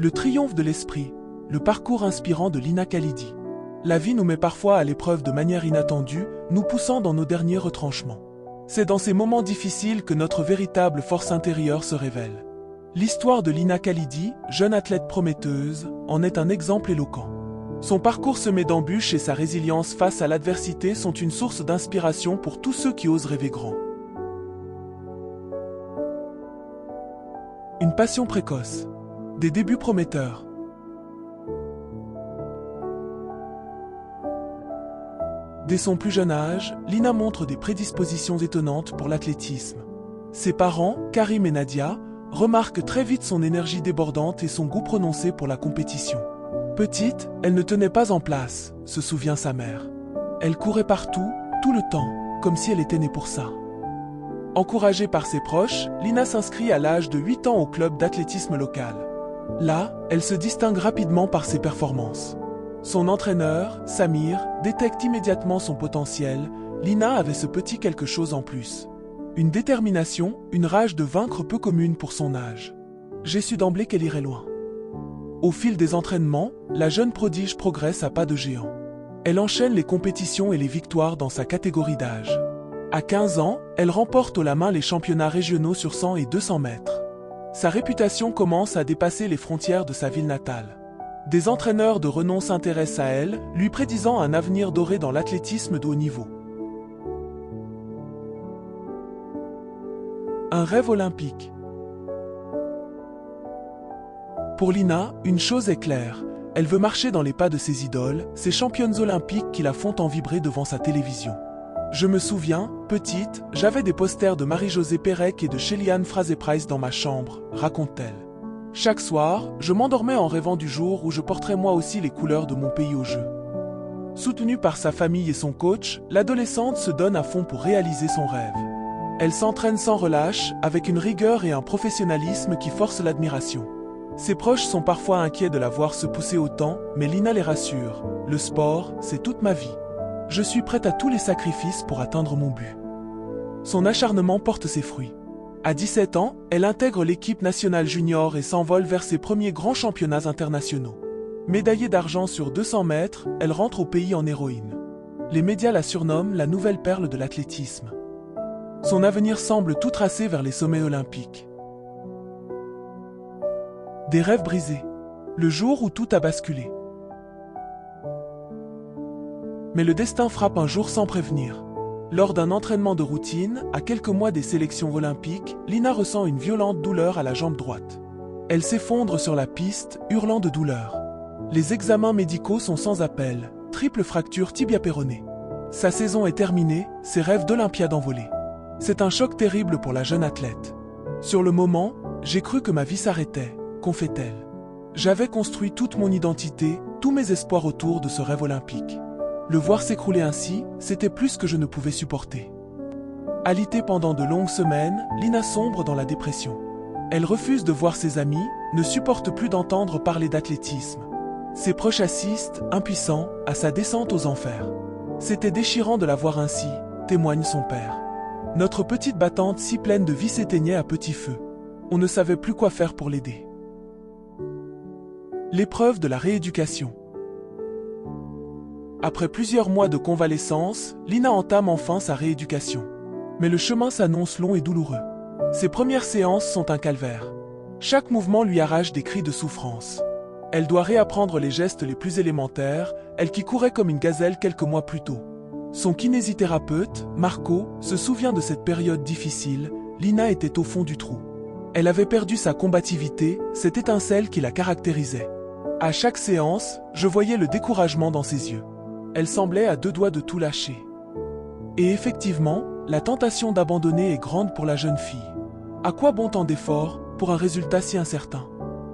Le triomphe de l'esprit, le parcours inspirant de Lina Khalidi. La vie nous met parfois à l'épreuve de manière inattendue, nous poussant dans nos derniers retranchements. C'est dans ces moments difficiles que notre véritable force intérieure se révèle. L'histoire de Lina Khalidi, jeune athlète prometteuse, en est un exemple éloquent. Son parcours semé d'embûches et sa résilience face à l'adversité sont une source d'inspiration pour tous ceux qui osent rêver grand. Une passion précoce. Des débuts prometteurs. Dès son plus jeune âge, Lina montre des prédispositions étonnantes pour l'athlétisme. Ses parents, Karim et Nadia, remarquent très vite son énergie débordante et son goût prononcé pour la compétition. Petite, elle ne tenait pas en place, se souvient sa mère. Elle courait partout, tout le temps, comme si elle était née pour ça. Encouragée par ses proches, Lina s'inscrit à l'âge de 8 ans au club d'athlétisme local. Là, elle se distingue rapidement par ses performances. Son entraîneur, Samir, détecte immédiatement son potentiel. Lina avait ce petit quelque chose en plus. Une détermination, une rage de vaincre peu commune pour son âge. J'ai su d'emblée qu'elle irait loin. Au fil des entraînements, la jeune prodige progresse à pas de géant. Elle enchaîne les compétitions et les victoires dans sa catégorie d'âge. À 15 ans, elle remporte haut la main les championnats régionaux sur 100 et 200 mètres. Sa réputation commence à dépasser les frontières de sa ville natale. Des entraîneurs de renom s'intéressent à elle, lui prédisant un avenir doré dans l'athlétisme de haut niveau. Un rêve olympique. Pour Lina, une chose est claire, elle veut marcher dans les pas de ses idoles, ces championnes olympiques qui la font en vibrer devant sa télévision. Je me souviens, petite, j'avais des posters de Marie-Josée Pérec et de Shelly-Ann Fraser-Pryce dans ma chambre, raconte-t-elle. Chaque soir, je m'endormais en rêvant du jour où je porterais moi aussi les couleurs de mon pays au jeu. Soutenue par sa famille et son coach, l'adolescente se donne à fond pour réaliser son rêve. Elle s'entraîne sans relâche, avec une rigueur et un professionnalisme qui forcent l'admiration. Ses proches sont parfois inquiets de la voir se pousser autant, mais Lina les rassure. Le sport, c'est toute ma vie. Je suis prête à tous les sacrifices pour atteindre mon but. Son acharnement porte ses fruits. À 17 ans, elle intègre l'équipe nationale junior et s'envole vers ses premiers grands championnats internationaux. Médaillée d'argent sur 200 mètres, elle rentre au pays en héroïne. Les médias la surnomment la nouvelle perle de l'athlétisme. Son avenir semble tout tracé vers les sommets olympiques. Des rêves brisés. Le jour où tout a basculé. Mais le destin frappe un jour sans prévenir. Lors d'un entraînement de routine, à quelques mois des sélections olympiques, Lina ressent une violente douleur à la jambe droite. Elle s'effondre sur la piste, hurlant de douleur. Les examens médicaux sont sans appel, triple fracture tibia-péronée. Sa saison est terminée, ses rêves d'Olympiade envolés. C'est un choc terrible pour la jeune athlète. Sur le moment, j'ai cru que ma vie s'arrêtait, confie-t-elle. J'avais construit toute mon identité, tous mes espoirs autour de ce rêve olympique. Le voir s'écrouler ainsi, c'était plus que je ne pouvais supporter. Alitée pendant de longues semaines, Lina sombre dans la dépression. Elle refuse de voir ses amis, ne supporte plus d'entendre parler d'athlétisme. Ses proches assistent, impuissants, à sa descente aux enfers. C'était déchirant de la voir ainsi, témoigne son père. Notre petite battante si pleine de vie s'éteignait à petit feu. On ne savait plus quoi faire pour l'aider. L'épreuve de la rééducation. Après plusieurs mois de convalescence, Lina entame enfin sa rééducation. Mais le chemin s'annonce long et douloureux. Ses premières séances sont un calvaire. Chaque mouvement lui arrache des cris de souffrance. Elle doit réapprendre les gestes les plus élémentaires, elle qui courait comme une gazelle quelques mois plus tôt. Son kinésithérapeute, Marco, se souvient de cette période difficile. Lina était au fond du trou. Elle avait perdu sa combativité, cette étincelle qui la caractérisait. À chaque séance, je voyais le découragement dans ses yeux. Elle semblait à deux doigts de tout lâcher. Et effectivement, la tentation d'abandonner est grande pour la jeune fille. À quoi bon tant d'efforts pour un résultat si incertain?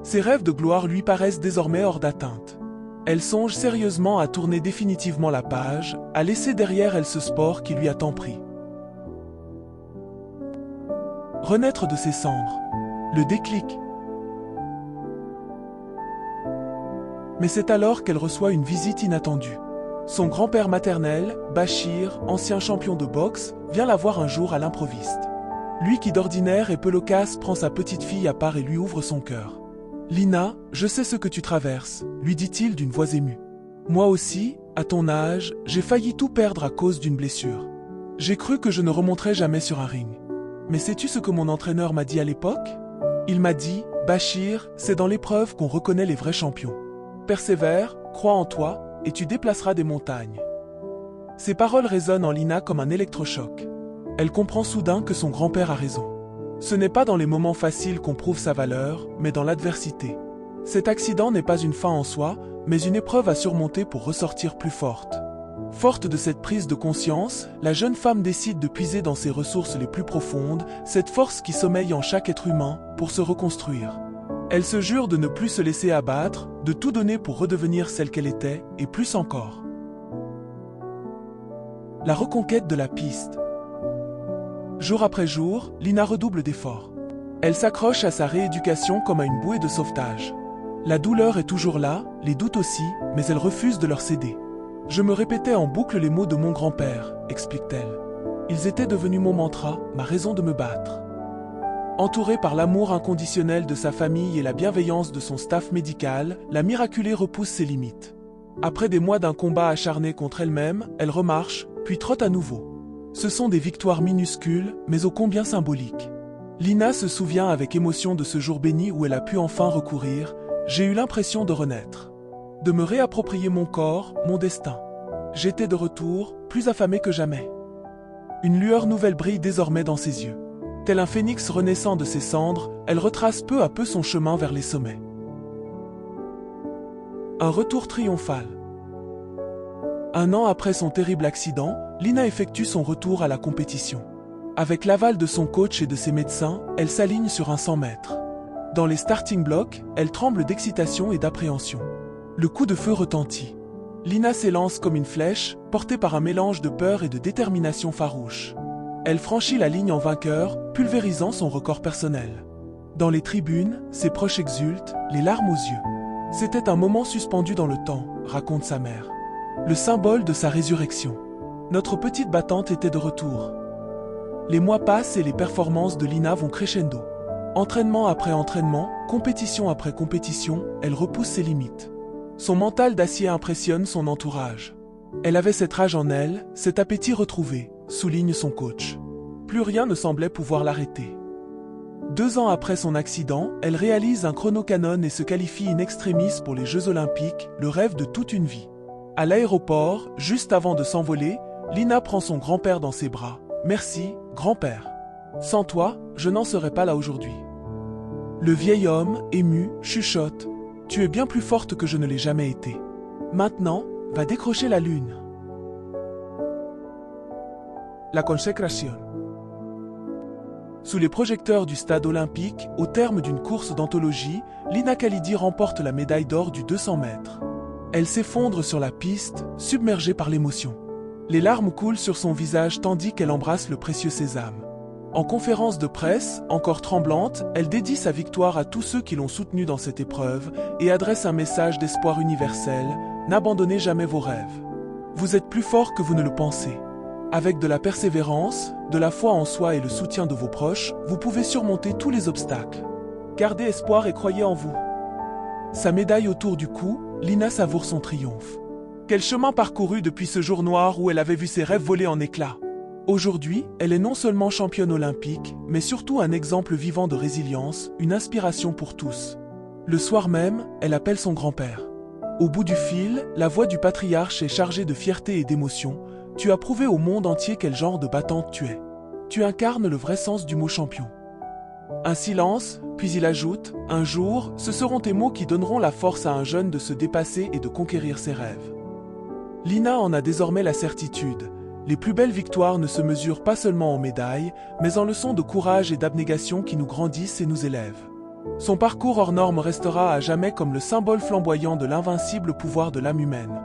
Ses rêves de gloire lui paraissent désormais hors d'atteinte. Elle songe sérieusement à tourner définitivement la page, à laisser derrière elle ce sport qui lui a tant pris. Renaître de ses cendres. Le déclic. Mais c'est alors qu'elle reçoit une visite inattendue. Son grand-père maternel, Bachir, ancien champion de boxe, vient la voir un jour à l'improviste. Lui qui d'ordinaire est peu loquace prend sa petite fille à part et lui ouvre son cœur. Lina, je sais ce que tu traverses, lui dit-il d'une voix émue. Moi aussi, à ton âge, j'ai failli tout perdre à cause d'une blessure. J'ai cru que je ne remonterais jamais sur un ring. Mais sais-tu ce que mon entraîneur m'a dit à l'époque? Il m'a dit, Bachir, c'est dans l'épreuve qu'on reconnaît les vrais champions. Persévère, crois en toi, et tu déplaceras des montagnes. Ces paroles résonnent en Lina comme un électrochoc. Elle comprend soudain que son grand-père a raison. Ce n'est pas dans les moments faciles qu'on prouve sa valeur, mais dans l'adversité. Cet accident n'est pas une fin en soi, mais une épreuve à surmonter pour ressortir plus forte. Forte de cette prise de conscience, la jeune femme décide de puiser dans ses ressources les plus profondes, cette force qui sommeille en chaque être humain, pour se reconstruire. Elle se jure de ne plus se laisser abattre, de tout donner pour redevenir celle qu'elle était, et plus encore. La reconquête de la piste. Jour après jour, Lina redouble d'efforts. Elle s'accroche à sa rééducation comme à une bouée de sauvetage. La douleur est toujours là, les doutes aussi, mais elle refuse de leur céder. Je me répétais en boucle les mots de mon grand-père, explique-t-elle. Ils étaient devenus mon mantra, ma raison de me battre. Entourée par l'amour inconditionnel de sa famille et la bienveillance de son staff médical, la miraculée repousse ses limites. Après des mois d'un combat acharné contre elle-même, elle remarche, puis trotte à nouveau. Ce sont des victoires minuscules, mais ô combien symboliques. Lina se souvient avec émotion de ce jour béni où elle a pu enfin recourir. J'ai eu l'impression de renaître. De me réapproprier mon corps, mon destin. J'étais de retour, plus affamée que jamais. Une lueur nouvelle brille désormais dans ses yeux. Tel un phénix renaissant de ses cendres, elle retrace peu à peu son chemin vers les sommets. Un retour triomphal. Un an après son terrible accident, Lina effectue son retour à la compétition. Avec l'aval de son coach et de ses médecins, elle s'aligne sur un 100 mètres. Dans les starting blocks, elle tremble d'excitation et d'appréhension. Le coup de feu retentit. Lina s'élance comme une flèche, portée par un mélange de peur et de détermination farouche. Elle franchit la ligne en vainqueur, pulvérisant son record personnel. Dans les tribunes, ses proches exultent, les larmes aux yeux. C'était un moment suspendu dans le temps, raconte sa mère. Le symbole de sa résurrection. Notre petite battante était de retour. Les mois passent et les performances de Lina vont crescendo. Entraînement après entraînement, compétition après compétition, elle repousse ses limites. Son mental d'acier impressionne son entourage. Elle avait cette rage en elle, cet appétit retrouvé, souligne son coach. Plus rien ne semblait pouvoir l'arrêter. 2 ans après son accident, elle réalise un chrono-canon et se qualifie in extremis pour les Jeux Olympiques, le rêve de toute une vie. À l'aéroport, juste avant de s'envoler, Lina prend son grand-père dans ses bras. « Merci, grand-père. Sans toi, je n'en serais pas là aujourd'hui. » Le vieil homme, ému, chuchote. « Tu es bien plus forte que je ne l'ai jamais été. Maintenant, va décrocher la lune. » La consécration. Sous les projecteurs du stade olympique, au terme d'une course d'anthologie, Lina Khalidi remporte la médaille d'or du 200 mètres. Elle s'effondre sur la piste, submergée par l'émotion. Les larmes coulent sur son visage tandis qu'elle embrasse le précieux sésame. En conférence de presse, encore tremblante, elle dédie sa victoire à tous ceux qui l'ont soutenue dans cette épreuve et adresse un message d'espoir universel: n'abandonnez jamais vos rêves. Vous êtes plus fort que vous ne le pensez. Avec de la persévérance, de la foi en soi et le soutien de vos proches, vous pouvez surmonter tous les obstacles. Gardez espoir et croyez en vous. Sa médaille autour du cou, Lina savoure son triomphe. Quel chemin parcouru depuis ce jour noir où elle avait vu ses rêves voler en éclats. Aujourd'hui, elle est non seulement championne olympique, mais surtout un exemple vivant de résilience, une inspiration pour tous. Le soir même, elle appelle son grand-père. Au bout du fil, la voix du patriarche est chargée de fierté et d'émotion. Tu as prouvé au monde entier quel genre de battante tu es. Tu incarnes le vrai sens du mot champion. Un silence, puis il ajoute, un jour, ce seront tes mots qui donneront la force à un jeune de se dépasser et de conquérir ses rêves. Lina en a désormais la certitude. Les plus belles victoires ne se mesurent pas seulement en médailles, mais en leçons de courage et d'abnégation qui nous grandissent et nous élèvent. Son parcours hors norme restera à jamais comme le symbole flamboyant de l'invincible pouvoir de l'âme humaine.